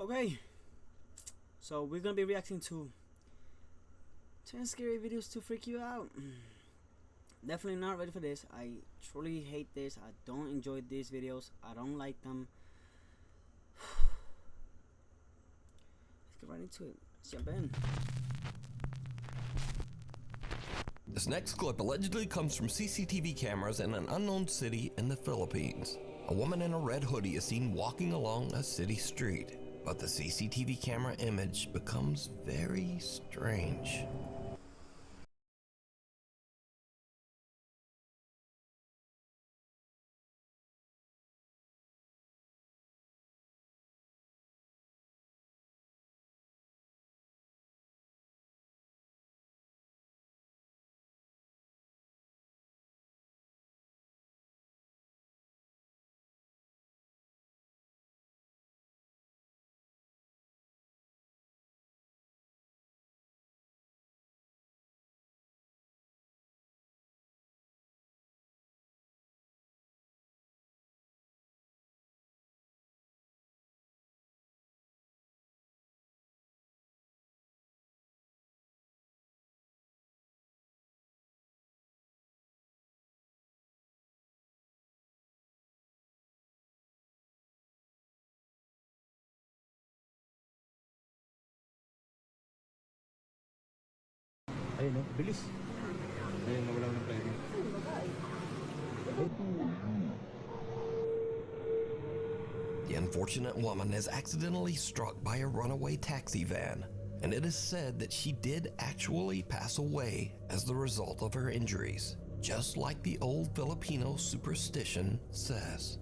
Okay, so we're gonna be reacting to 10 scary videos to freak you out. Definitely not ready for this. I truly hate this. I don't enjoy these videos. I don't like them. Let's get right into it. Let's jump in. This next clip allegedly comes from CCTV cameras in an unknown city in the Philippines. A woman in a red hoodie is seen walking along a city street, but the CCTV camera image becomes very strange. Ayun no, bilis. Ayun, nawala ng plano. The unfortunate woman is accidentally struck by a runaway taxi van, and it is said that she did actually pass away as the result of her injuries, just like the old Filipino superstition says.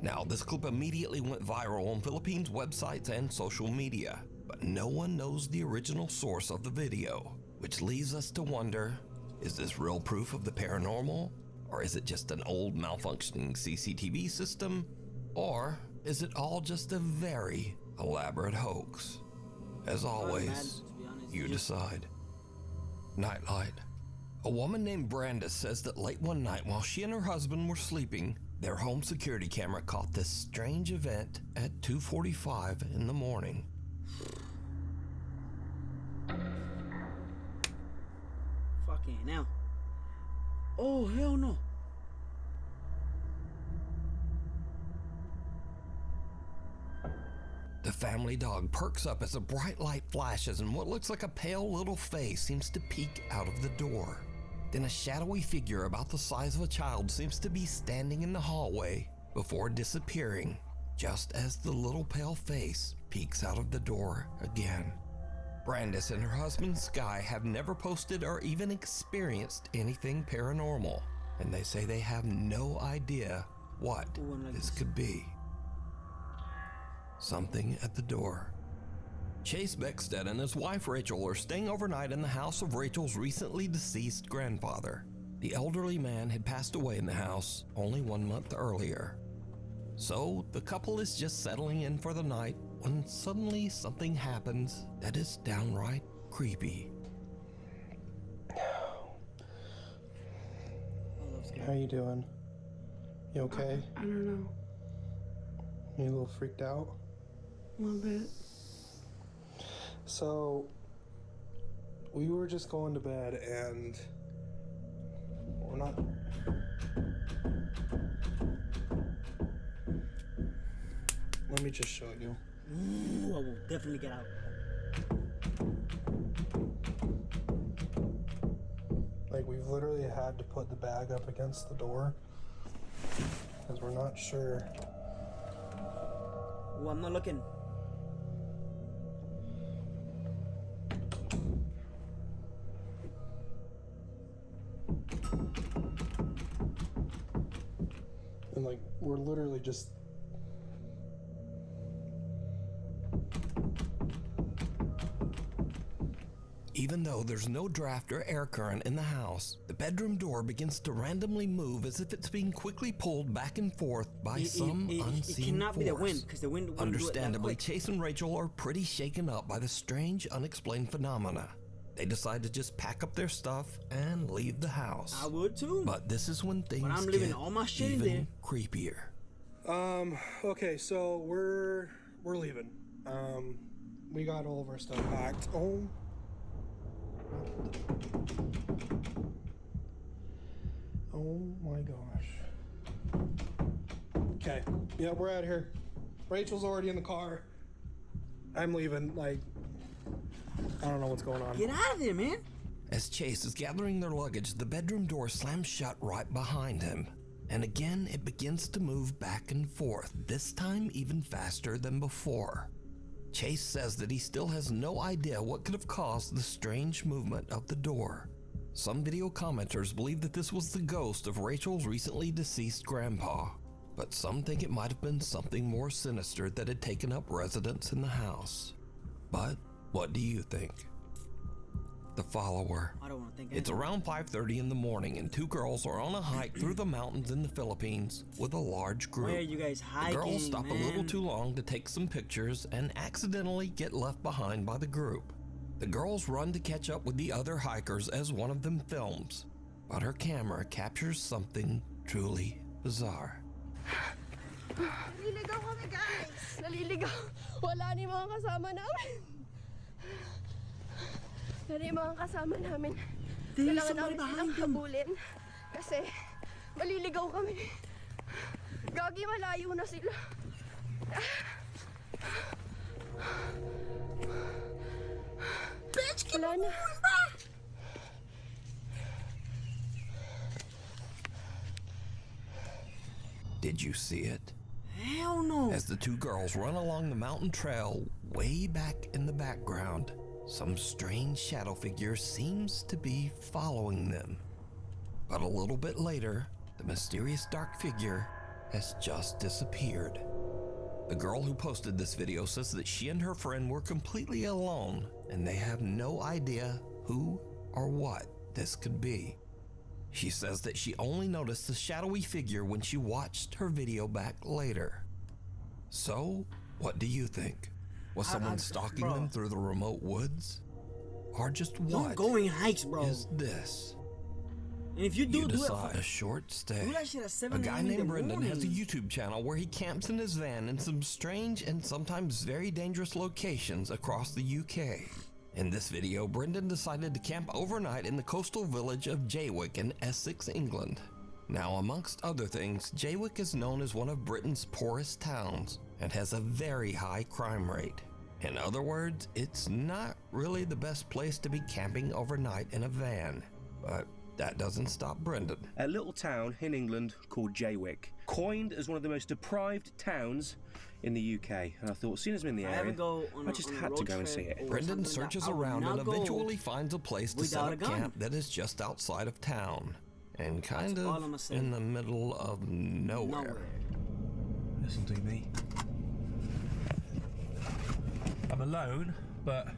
Now, this clip immediately went viral on Philippines websites and social media, but no one knows the original source of the video, which leaves us to wonder, is this real proof of the paranormal? Or is it just an old malfunctioning CCTV system? Or is it all just a very elaborate hoax? As always, you decide. Nightlight. A woman named Brandis says that late one night while she and her husband were sleeping, their home security camera caught this strange event at 2:45 in the morning. Fucking now. Oh, hell no. The family dog perks up as a bright light flashes and what looks like a pale little face seems to peek out of the door. Then a shadowy figure about the size of a child seems to be standing in the hallway before disappearing, just as the little pale face peeks out of the door again. Brandis and her husband Sky have never posted or even experienced anything paranormal, and they say they have no idea what this could be. Something at the door. Chase Beckstead and his wife Rachel are staying overnight in the house of Rachel's recently deceased grandfather. The elderly man had passed away in the house only 1 month earlier. So the couple is just settling in for the night when suddenly something happens that is downright creepy. How you doing? You okay? I don't know. You a little freaked out? A little bit. So, we were just going to bed and we're not... Let me just show you. Ooh, I will definitely get out. Like, we've literally had to put the bag up against the door because we're not sure. Ooh, I'm not looking. And like, we're literally just... Even though there's no draft or air current in the house, the bedroom door begins to randomly move as if it's being quickly pulled back and forth by some unseen it cannot force. be the wind, because the wind wouldn't do it that Understandably, quick. Chase and Rachel are pretty shaken up by the strange, unexplained phenomena. They decide to just pack up their stuff and leave the house. I would too. But this is when things I'm leaving get all my shit in even there. creepier. Okay, so we're leaving. We got all of our stuff packed. Oh. Oh my gosh. Okay. Yeah, we're out here. Rachel's already in the car. I'm leaving. Like, I don't know what's going on. Get out of there, man. As Chase is gathering their luggage, the bedroom door slams shut right behind him. And again, it begins to move back and forth, this time even faster than before. Chase says that he still has no idea what could have caused the strange movement of the door. Some video commenters believe that this was the ghost of Rachel's recently deceased grandpa, but some think it might have been something more sinister that had taken up residence in the house. But what do you think? The follower. I don't want to think It's anything. around 5:30 in the morning and two girls are on a hike through the mountains in the Philippines with a large group. Where are you guys The hiking, girls stop man? a little too long to take some pictures and accidentally get left behind by the group. The girls run to catch up with the other hikers as one of them films, but her camera captures something truly bizarre. Naliligaw kami, guys! Naliligaw! Wala ni mga kasama namin! Wala yung mga kasama namin. There's Kailangan somebody namin behind silang them. habulin. Kasi maliligaw kami. Gagi, malayo na sila. Bitch, Wala na. Did you see it? Hell no. As the two girls run along the mountain trail, way back in the background, some strange shadow figure seems to be following them. But a little bit later, the mysterious dark figure has just disappeared. The girl who posted this video says that she and her friend were completely alone and they have no idea who or what this could be. She says that she only noticed the shadowy figure when she watched her video back later. So, what do you think? Was someone stalking bro. them through the remote woods? Or just Don't what go in hikes, bro. is this? And if you do, You do it decide for a short stay. do that shit at 7 A guy a.m. in the named Brendan has a morning. YouTube channel where he camps in his van in some strange and sometimes very dangerous locations across the UK. In this video, Brendan decided to camp overnight in the coastal village of Jaywick in Essex, England. Now, amongst other things, Jaywick is known as one of Britain's poorest towns and has a very high crime rate. In other words, it's not really the best place to be camping overnight in a van. But that doesn't stop Brendan. A little town in England called Jaywick, coined as one of the most deprived towns in the UK. And I thought, seeing as I'm in the If I ever area, go on I a- just on a had to road go and see trip it. or Brendan something searches that I would around not and go eventually finds a place to set without a up gun. camp that is just outside of town and kind That's all of I'ma say. in the middle of nowhere. Nowhere. Listen to me. I'm alone, but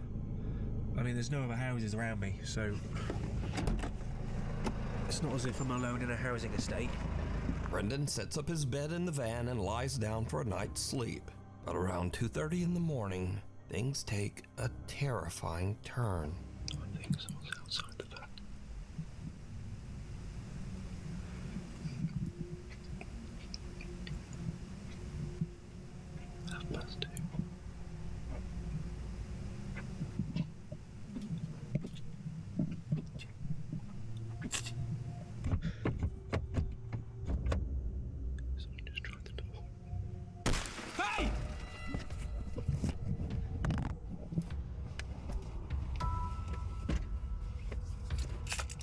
I mean, there's no other houses around me, so it's not as if I'm alone in a housing estate. Brendan sets up his bed in the van and lies down for a night's sleep. But around 2:30 in the morning, things take a terrifying turn. I think someone's outside the van. +2. Someone just tried the door. Hey!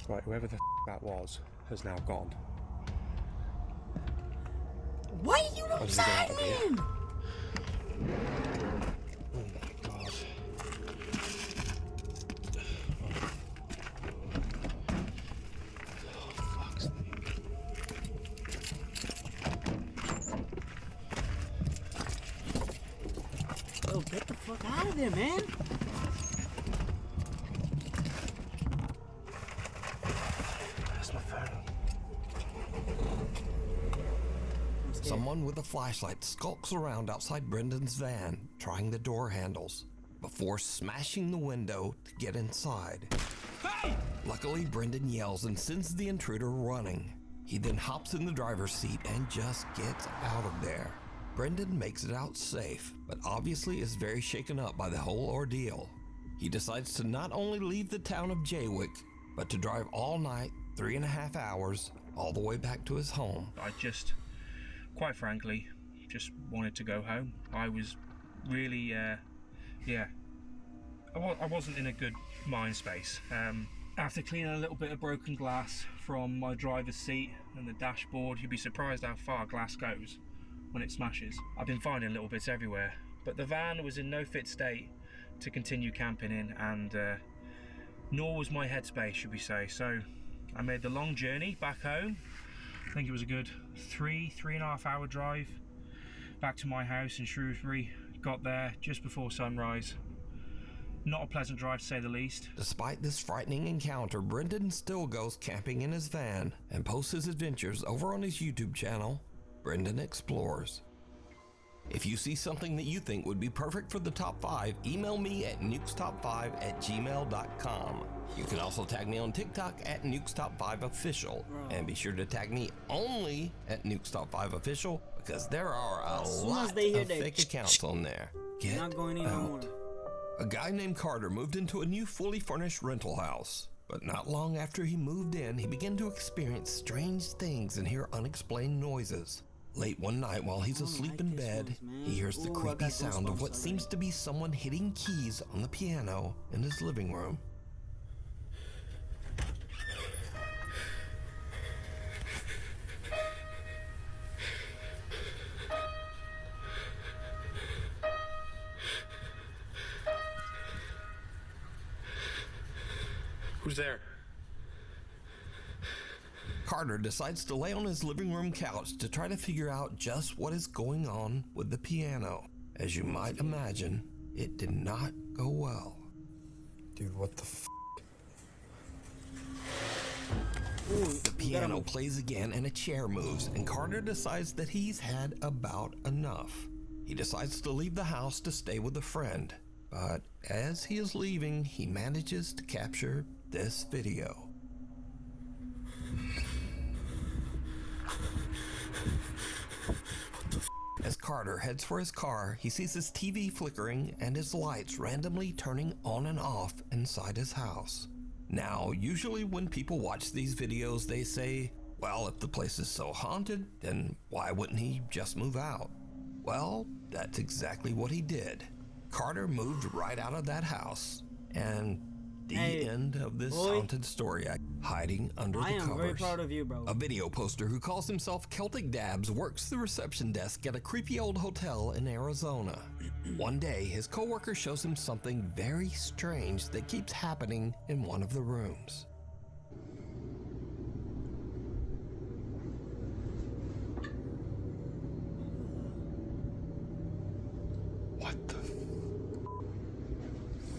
Right, whoever the that was has now gone. Why are you did he get outside, out of here? man? Oh my god. Oh, fuck's sake. Yo, get the fuck out of there, man. Where's my phone? I'm scared. Someone with a flashlight skulks around outside Brendan's van, trying the door handles, before smashing the window to get inside. Hey! Luckily, Brendan yells and sends the intruder running. He then hops in the driver's seat and just gets out of there. Brendan makes it out safe, but obviously is very shaken up by the whole ordeal. He decides to not only leave the town of Jaywick, but to drive all night, 3.5 hours, all the way back to his home. I just, quite frankly, just wanted to go home. I was really, I wasn't in a good mind space. After cleaning a little bit of broken glass from my driver's seat and the dashboard, you'd be surprised how far glass goes when it smashes. I've been finding little bits everywhere, but the van was in no fit state to continue camping in, and nor was my headspace, should we say. So I made the long journey back home. I think it was a good 3.5 hour drive back to my house in Shrewsbury. Got there just before sunrise. Not a pleasant drive, to say the least. Despite this frightening encounter, Brendan still goes camping in his van and posts his adventures over on his YouTube channel, Brendan Explores. If you see something that you think would be perfect for the top 5, email me at nukestop5@gmail.com. You can also tag me on TikTok at nukestop5official, and be sure to tag me only at nukestop5official, because there are a lot of fake accounts on there. Get not going in out. no more. A guy named Carter moved into a new fully furnished rental house, but not long after he moved in, he began to experience strange things and hear unexplained noises. Late one night while he's asleep in bed, he hears the creepy sound of what seems to be someone hitting keys on the piano in his living room. Who's there? Carter decides to lay on his living room couch to try to figure out just what is going on with the piano. As you might imagine, it did not go well. Dude, what the f? The piano plays again and a chair moves, and Carter decides that he's had about enough. He decides to leave the house to stay with a friend, but as he is leaving, he manages to capture this video. As Carter heads for his car, he sees his TV flickering and his lights randomly turning on and off inside his house. Now, usually when people watch these videos, they say, well, if the place is so haunted, then why wouldn't he just move out? Well, that's exactly what he did. Carter moved right out of that house, and the end of this haunted story, hiding under the covers. I am very proud of you, bro. A video poster who calls himself Celtic Dabs works the reception desk at a creepy old hotel in Arizona. One day, his coworker shows him something very strange that keeps happening in one of the rooms. What the f?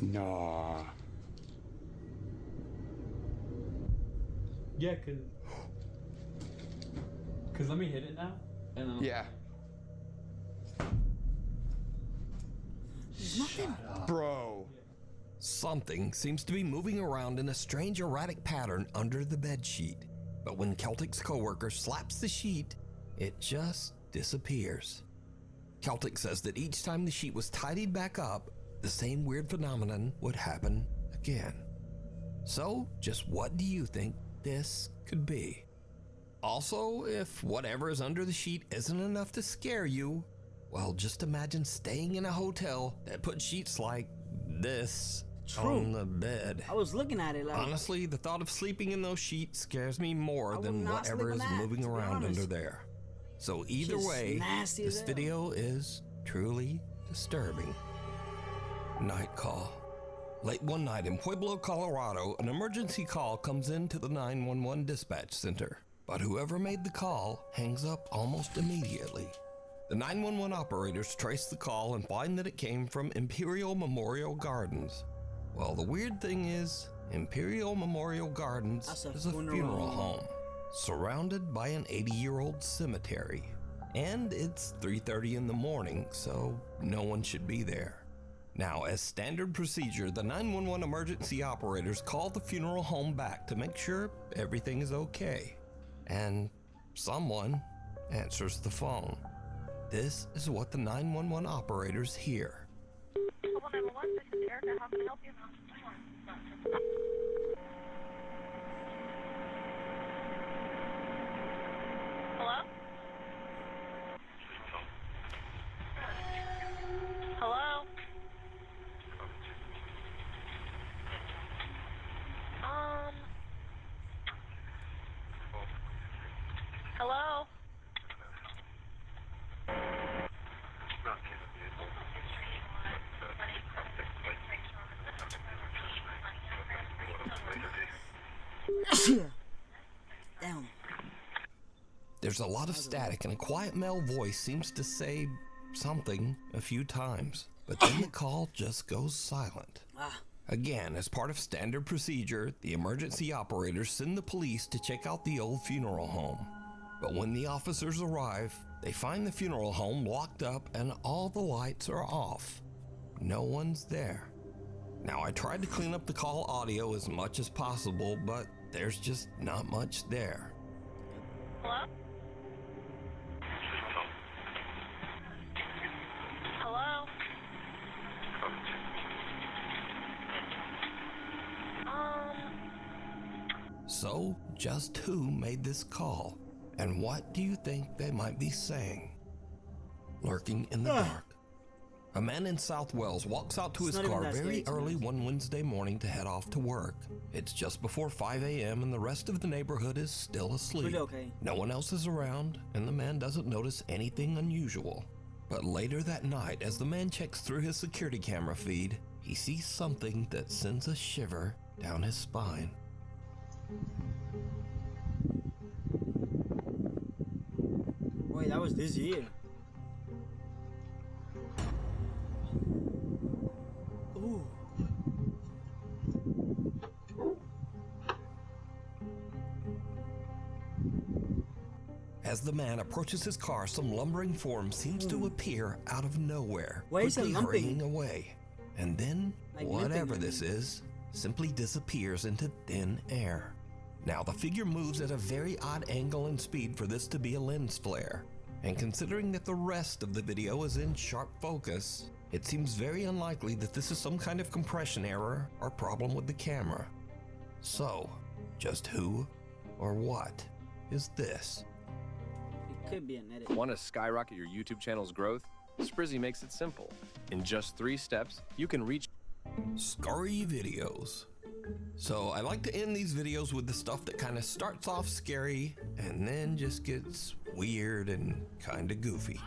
Nah. Yeah, cause let me hit it now, and then Yeah. Nothing. Bro. Something seems to be moving around in a strange erratic pattern under the bedsheet. But when Celtic's coworker slaps the sheet, it just disappears. Celtic says that each time the sheet was tidied back up, the same weird phenomenon would happen again. So, just what do you think this could be? Also, if whatever is under the sheet isn't enough to scare you, well, just imagine staying in a hotel that put sheets like this on the bed. I was looking at it like... Honestly, the thought of sleeping in those sheets scares me more than whatever is moving around under there. So either way, this video is truly disturbing. Night call. Late one night in Pueblo, Colorado, an emergency call comes into the 911 dispatch center. But whoever made the call hangs up almost immediately. The 911 operators trace the call and find that it came from Imperial Memorial Gardens. Well, the weird thing is, Imperial Memorial Gardens is a funeral home, surrounded by an 80-year-old cemetery. And it's 3:30 in the morning, so no one should be there. Now, as standard procedure, the 911 emergency operators call the funeral home back to make sure everything is okay. And someone answers the phone. this is what the 911 operators hear. Hello, 911, this is Erica. How can I help you? Hello? Hello? Hello? Damn. There's a lot of static and a quiet male voice seems to say something a few times, but then the call just goes silent. Again, as part of standard procedure, the emergency operators send the police to check out the old funeral home. But when the officers arrive, they find the funeral home locked up and all the lights are off. No one's there. Now, I tried to clean up the call audio as much as possible, but there's just not much there. Hello? Hello? So, just who made this call? And what do you think they might be saying? Lurking in the dark. A man in South Wales walks out to his car very early one Wednesday morning to head off to work. It's just before 5 a.m. and the rest of the neighborhood is still asleep. No one else is around, and the man doesn't notice anything unusual. But later that night, as the man checks through his security camera feed, he sees something that sends a shiver down his spine. Wait, that was this year. Ooh. As the man approaches his car, some lumbering form seems to appear out of nowhere, Why is it quickly lumping? hurrying away. And then, Like whatever limping, this is, simply disappears into thin air. Now, the figure moves at a very odd angle and speed for this to be a lens flare. And considering that the rest of the video is in sharp focus, it seems very unlikely that this is some kind of compression error or problem with the camera. So, just who or what is this? It could be an edit. Want to skyrocket your YouTube channel's growth? Sprizzy makes it simple. In just 3 steps, you can reach Scary videos. So I like to end these videos with the stuff that kind of starts off scary and then just gets weird and kind of goofy.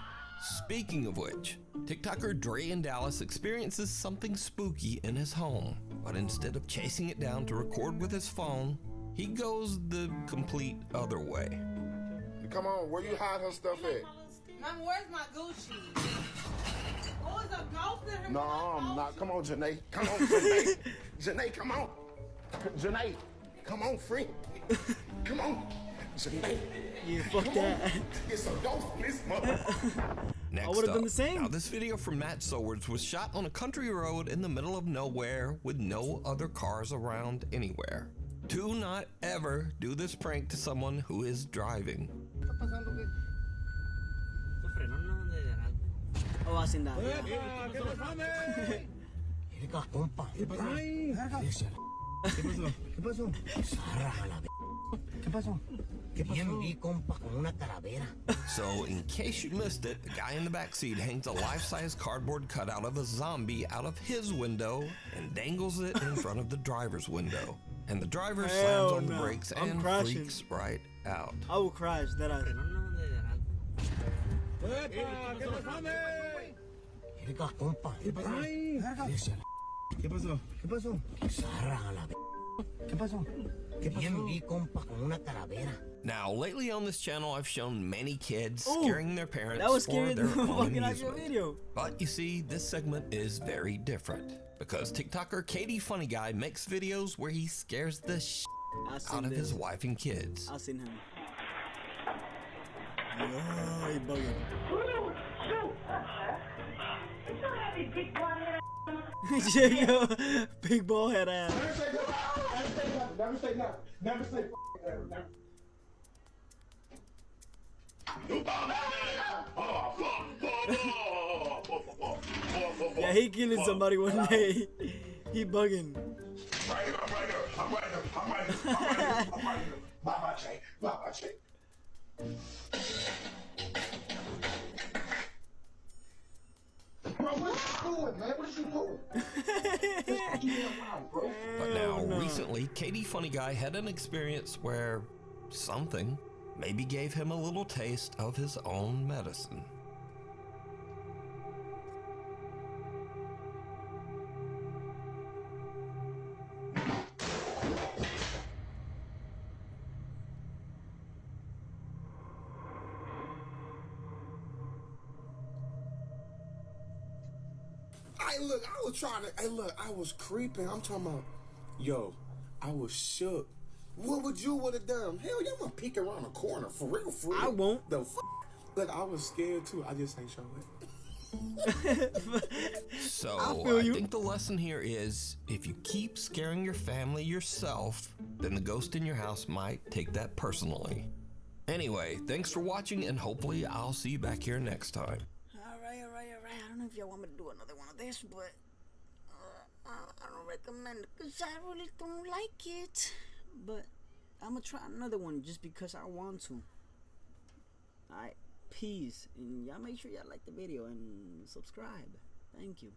Speaking of which, TikToker Dre in Dallas experiences something spooky in his home, but instead of chasing it down to record with his phone, he goes the complete other way. Come on, where you hide her stuff at? Mom, where's my Gucci? Oh, it's a ghost in her. No, I'm not. Come on, Janae. Come on, Janae. Janae, come on. Janae, come on, friend. Come on. Janae. Yeah, fuck that. It's a ghost in this mother. Next I would've up, done the same. Now this video from Matt Sowards was shot on a country road in the middle of nowhere with no other cars around anywhere. Do not ever do this prank to someone who is driving. Oh, hacen that. So, in case you missed it, the guy in the backseat hangs a life-size cardboard cutout of a zombie out of his window and dangles it in front of the driver's window. And the driver slams on the brakes and freaks right out. I will crash that ass. Now, lately on this channel, I've shown many kids Ooh, scaring their parents that was for scarier their than the own fucking actual amusement. video. But you see, this segment is very different because TikToker Katie Funny Guy makes videos where he scares the shit out of his wife and kids. I've seen him. Yo, he bugging. Yo, big ball head ass. Never say no. Never say no. Never say Yeah, he killing somebody one day. He bugging. I'm right here. Bye-bye, Jay. Bye-bye, Jay. Bro, what you doing, man? What you doing? But now, recently, Katie Funny Guy had an experience where something maybe gave him a little taste of his own medicine. I was creeping. I'm talking about, yo, I was shook. What would you would have done? Hell, you gonna peek around the corner for real. I won't. The Look, I was scared too. I just ain't show it. So, I think the lesson here is, if you keep scaring your family yourself, then the ghost in your house might take that personally. Anyway, thanks for watching, and hopefully I'll see you back here next time. Alright. I don't know if y'all want me to do another one of this, but I don't recommend it because I really don't like it. But I'm gonna try another one just because I want to. Alright, peace. And y'all make sure y'all like the video and subscribe. Thank you.